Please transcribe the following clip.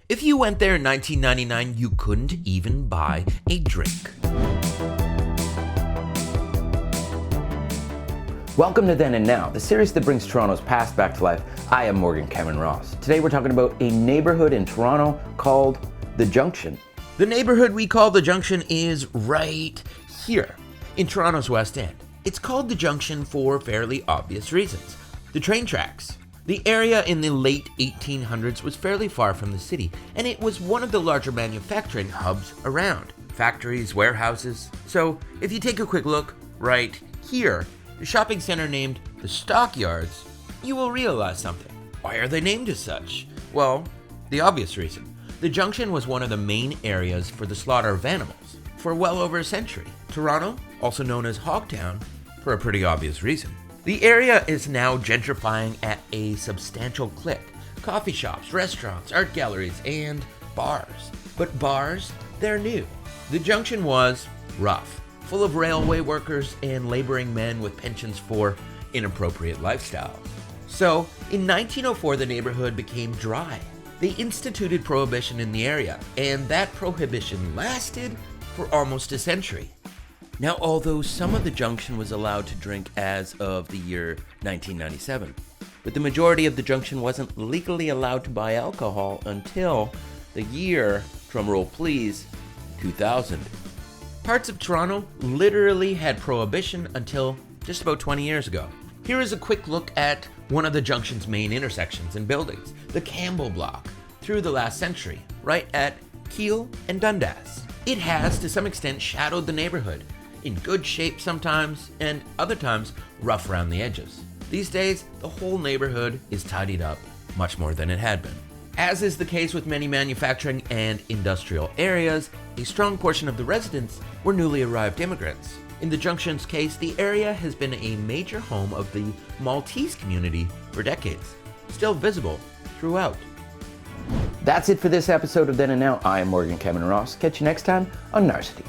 If you went there in 1999, you couldn't even buy a drink. Welcome to Then and Now, the series that brings Toronto's past back to life. I am Morgan Cameron Ross. Today we're talking about a neighborhood in Toronto called the Junction. The neighborhood we call the Junction is right here in Toronto's West End. It's called the Junction for fairly obvious reasons. The train tracks. The area in the late 1800s was fairly far from the city, and it was one of the larger manufacturing hubs around. Factories, warehouses. So if you take a quick look right here, the shopping center named the Stockyards, you will realize something. Why are they named as such? Well, the obvious reason. The Junction was one of the main areas for the slaughter of animals for well over a century. Toronto, also known as Hogtown, for a pretty obvious reason. The area is now gentrifying at a substantial clip. Coffee shops, restaurants, art galleries, and bars. But bars, they're new. The Junction was rough, full of railway workers and laboring men with penchants for inappropriate lifestyles. So, in 1904, the neighborhood became dry. They instituted prohibition in the area, and that prohibition lasted for almost a century. Now, although some of the Junction was allowed to drink as of the year 1997, but the majority of the Junction wasn't legally allowed to buy alcohol until the year, drumroll please, 2000. Parts of Toronto literally had prohibition until just about 20 years ago. Here is a quick look at one of the Junction's main intersections and buildings, the Campbell Block, through the last century, right at Keele and Dundas. It has, to some extent, shadowed the neighborhood, in good shape sometimes, and other times rough around the edges. These days, the whole neighborhood is tidied up much more than it had been. As is the case with many manufacturing and industrial areas, a strong portion of the residents were newly arrived immigrants. In the Junction's case, the area has been a major home of the Maltese community for decades, still visible throughout. That's it for this episode of Then and Now. I am Morgan Cameron Ross. Catch you next time on Narcity.